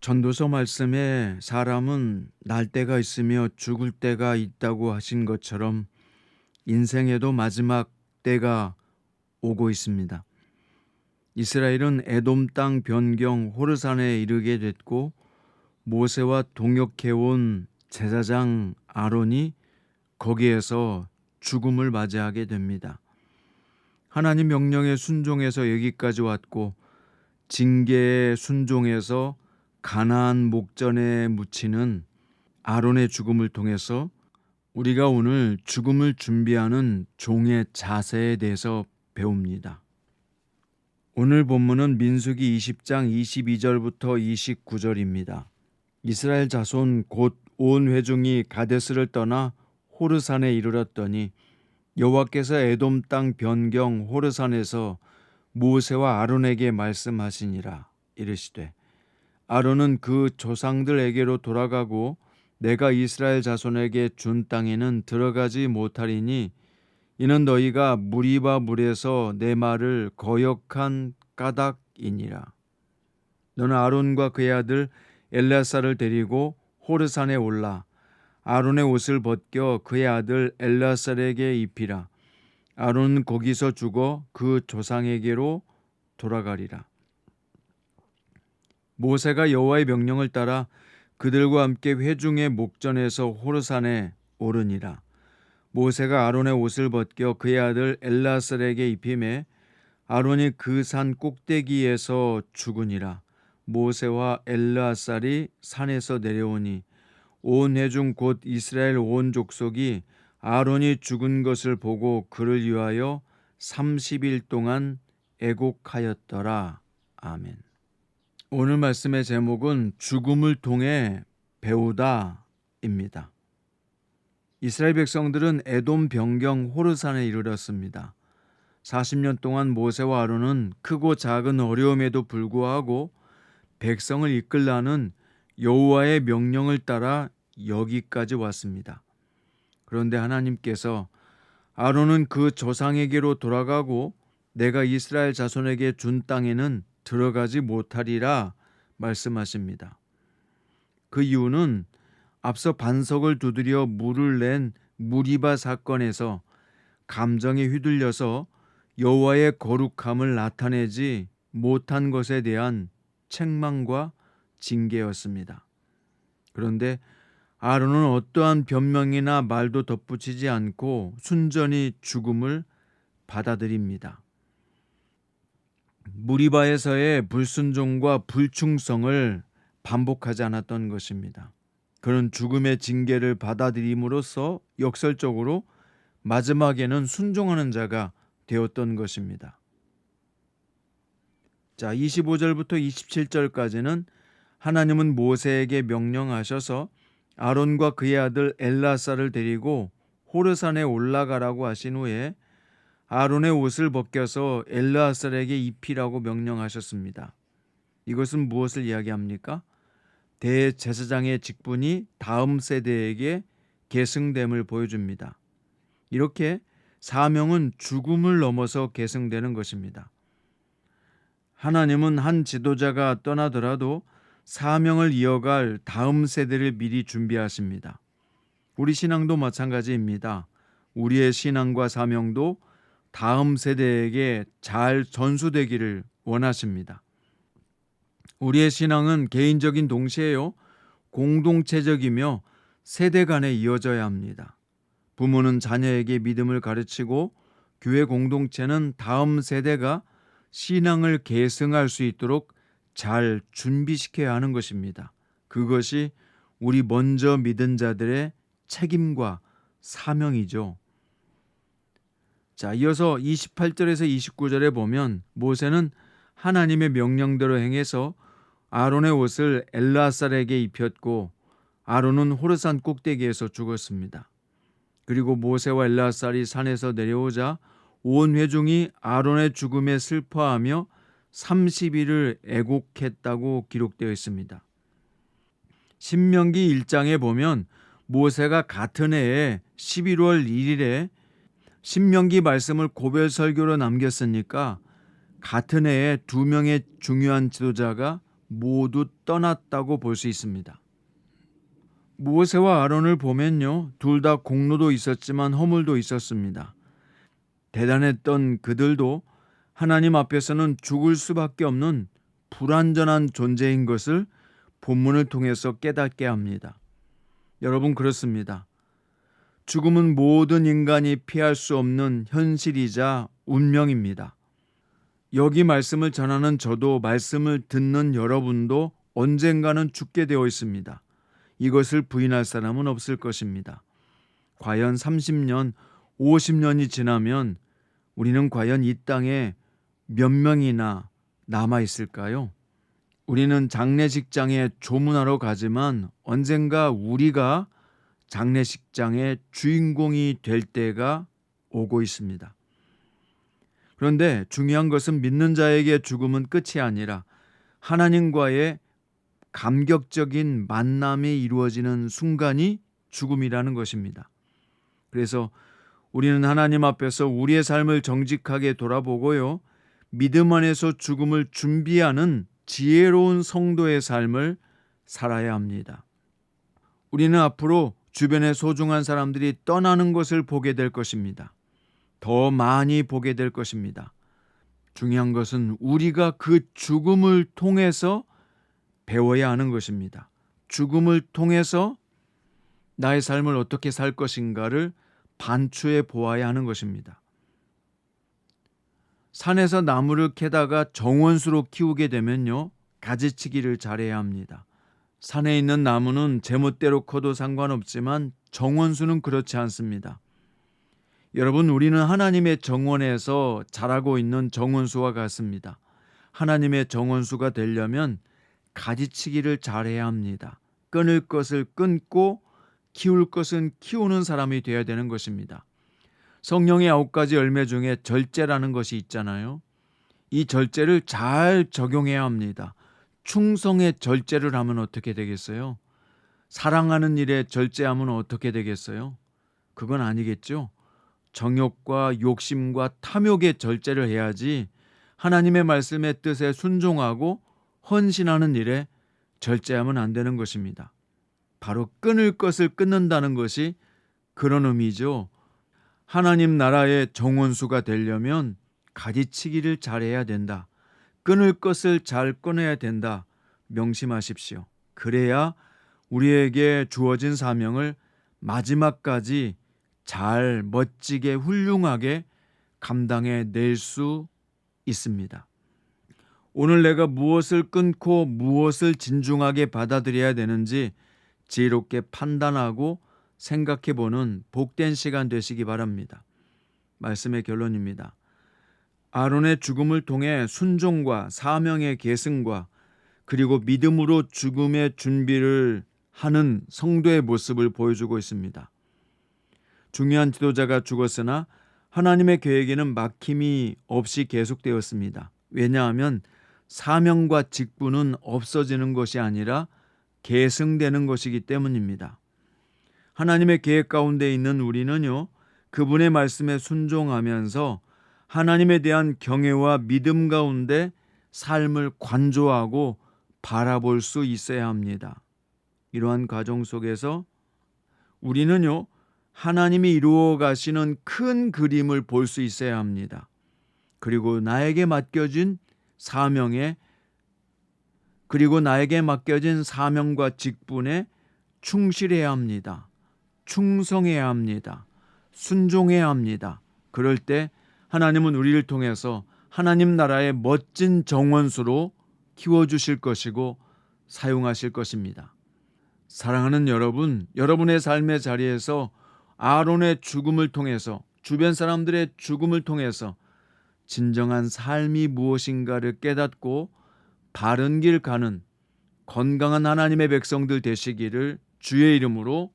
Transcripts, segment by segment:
전도서 말씀에 사람은 날 때가 있으며 죽을 때가 있다고 하신 것처럼 인생에도 마지막 때가 오고 있습니다. 이스라엘은 에돔 땅 변경 호르산에 이르게 됐고 모세와 동역해온 제사장 아론이 거기에서 죽음을 맞이하게 됩니다. 하나님 명령에 순종해서 여기까지 왔고 징계에 순종해서 가나안 목전에 묻히는 아론의 죽음을 통해서 우리가 오늘 죽음을 준비하는 종의 자세에 대해서 배웁니다. 오늘 본문은 민수기 20장 22절부터 29절입니다. 이스라엘 자손 곧 온 회중이 가데스를 떠나 호르산에 이르렀더니 여호와께서 에돔 땅 변경 호르산에서 모세와 아론에게 말씀하시니라. 이르시되 아론은 그 조상들에게로 돌아가고 내가 이스라엘 자손에게 준 땅에는 들어가지 못하리니 이는 너희가 무리바 물에서 내 말을 거역한 까닭이니라. 너는 아론과 그의 아들 엘라사를 데리고 호르산에 올라 아론의 옷을 벗겨 그의 아들 엘라살에게 입히라. 아론은 거기서 죽어 그 조상에게로 돌아가리라. 모세가 여호와의 명령을 따라 그들과 함께 회중의 목전에서 호르산에 오르니라. 모세가 아론의 옷을 벗겨 그의 아들 엘라살에게 입히매 아론이 그 산 꼭대기에서 죽으니라. 모세와 엘라살이 산에서 내려오니 온 회중 곧 이스라엘 온 족속이 아론이 죽은 것을 보고 그를 위하여 30일 동안 애곡하였더라. 아멘. 오늘 말씀의 제목은 죽음을 통해 배우다입니다. 이스라엘 백성들은 에돔 변경 호르산에 이르렀습니다. 40년 동안 모세와 아론은 크고 작은 어려움에도 불구하고 백성을 이끌라는 여호와의 명령을 따라 여기까지 왔습니다. 그런데 하나님께서 아론은 그 조상에게로 돌아가고 내가 이스라엘 자손에게 준 땅에는 들어가지 못하리라 말씀하십니다. 그 이유는 앞서 반석을 두드려 물을 낸 무리바 사건에서 감정에 휘둘려서 여호와의 거룩함을 나타내지 못한 것에 대한 책망과 징계였습니다. 그런데 아론은 어떠한 변명이나 말도 덧붙이지 않고 순전히 죽음을 받아들입니다. 무리바에서의 불순종과 불충성을 반복하지 않았던 것입니다. 그는 죽음의 징계를 받아들임으로써 역설적으로 마지막에는 순종하는 자가 되었던 것입니다. 자, 25절부터 27절까지는 하나님은 모세에게 명령하셔서 아론과 그의 아들 엘라사를 데리고 호르산에 올라가라고 하신 후에 아론의 옷을 벗겨서 엘르아살에게 입히라고 명령하셨습니다. 이것은 무엇을 이야기합니까? 대제사장의 직분이 다음 세대에게 계승됨을 보여줍니다. 이렇게 사명은 죽음을 넘어서 계승되는 것입니다. 하나님은 한 지도자가 떠나더라도 사명을 이어갈 다음 세대를 미리 준비하십니다. 우리 신앙도 마찬가지입니다. 우리의 신앙과 사명도 다음 세대에게 잘 전수되기를 원하십니다. 우리의 신앙은 개인적인 동시에요, 공동체적이며 세대 간에 이어져야 합니다. 부모는 자녀에게 믿음을 가르치고 교회 공동체는 다음 세대가 신앙을 계승할 수 있도록 잘 준비시켜야 하는 것입니다. 그것이 우리 먼저 믿은 자들의 책임과 사명이죠. 자, 이어서 28절에서 29절에 보면 모세는 하나님의 명령대로 행해서 아론의 옷을 엘르아살에게 입혔고 아론은 호르산 꼭대기에서 죽었습니다. 그리고 모세와 엘르아살이 산에서 내려오자 온 회중이 아론의 죽음에 슬퍼하며 30일을 애곡했다고 기록되어 있습니다. 신명기 1장에 보면 모세가 같은 해에 11월 1일에 신명기 말씀을 고별 설교로 남겼으니까 같은 해에 두 명의 중요한 지도자가 모두 떠났다고 볼 수 있습니다. 모세와 아론을 보면요, 둘 다 공로도 있었지만 허물도 있었습니다. 대단했던 그들도 하나님 앞에서는 죽을 수밖에 없는 불완전한 존재인 것을 본문을 통해서 깨닫게 합니다. 여러분, 그렇습니다. 죽음은 모든 인간이 피할 수 없는 현실이자 운명입니다. 여기 말씀을 전하는 저도, 말씀을 듣는 여러분도 언젠가는 죽게 되어 있습니다. 이것을 부인할 사람은 없을 것입니다. 과연 30년, 50년이 지나면 우리는 과연 이 땅에 몇 명이나 남아 있을까요? 우리는 장례식장에 조문하러 가지만 언젠가 우리가 장례식장의 주인공이 될 때가 오고 있습니다. 그런데 중요한 것은 믿는 자에게 죽음은 끝이 아니라 하나님과의 감격적인 만남이 이루어지는 순간이 죽음이라는 것입니다. 그래서 우리는 하나님 앞에서 우리의 삶을 정직하게 돌아보고요, 믿음 안에서 죽음을 준비하는 지혜로운 성도의 삶을 살아야 합니다. 우리는 앞으로 주변의 소중한 사람들이 떠나는 것을 보게 될 것입니다. 더 많이 보게 될 것입니다. 중요한 것은 우리가 그 죽음을 통해서 배워야 하는 것입니다. 죽음을 통해서 나의 삶을 어떻게 살 것인가를 반추해 보아야 하는 것입니다. 산에서 나무를 캐다가 정원수로 키우게 되면요, 가지치기를 잘해야 합니다. 산에 있는 나무는 제멋대로 커도 상관없지만 정원수는 그렇지 않습니다. 여러분, 우리는 하나님의 정원에서 자라고 있는 정원수와 같습니다. 하나님의 정원수가 되려면 가지치기를 잘해야 합니다. 끊을 것을 끊고 키울 것은 키우는 사람이 되어야 되는 것입니다. 성령의 9가지 열매 중에 절제라는 것이 있잖아요. 이 절제를 잘 적용해야 합니다. 충성의 절제를 하면 어떻게 되겠어요? 사랑하는 일에 절제하면 어떻게 되겠어요? 그건 아니겠죠. 정욕과 욕심과 탐욕의 절제를 해야지 하나님의 말씀의 뜻에 순종하고 헌신하는 일에 절제하면 안 되는 것입니다. 바로 끊을 것을 끊는다는 것이 그런 의미죠. 하나님 나라의 정원수가 되려면 가지치기를 잘해야 된다. 끊을 것을 잘 끊어야 된다. 명심하십시오. 그래야 우리에게 주어진 사명을 마지막까지 잘 멋지게 훌륭하게 감당해 낼 수 있습니다. 오늘 내가 무엇을 끊고 무엇을 진중하게 받아들여야 되는지 지혜롭게 판단하고 생각해보는 복된 시간 되시기 바랍니다. 말씀의 결론입니다. 아론의 죽음을 통해 순종과 사명의 계승과 그리고 믿음으로 죽음의 준비를 하는 성도의 모습을 보여주고 있습니다. 중요한 지도자가 죽었으나 하나님의 계획에는 막힘이 없이 계속되었습니다. 왜냐하면 사명과 직분은 없어지는 것이 아니라 계승되는 것이기 때문입니다. 하나님의 계획 가운데 있는 우리는요, 그분의 말씀에 순종하면서 하나님에 대한 경외와 믿음 가운데 삶을 관조하고 바라볼 수 있어야 합니다. 이러한 과정 속에서 우리는요, 하나님이 이루어 가시는 큰 그림을 볼 수 있어야 합니다. 그리고 나에게 맡겨진 사명과 직분에 충실해야 합니다. 충성해야 합니다. 순종해야 합니다. 그럴 때 하나님은 우리를 통해서 하나님 나라의 멋진 정원수로 키워주실 것이고 사용하실 것입니다. 사랑하는 여러분, 여러분의 삶의 자리에서 아론의 죽음을 통해서, 주변 사람들의 죽음을 통해서 진정한 삶이 무엇인가를 깨닫고 바른 길 가는 건강한 하나님의 백성들 되시기를 주의 이름으로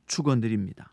축원드립니다.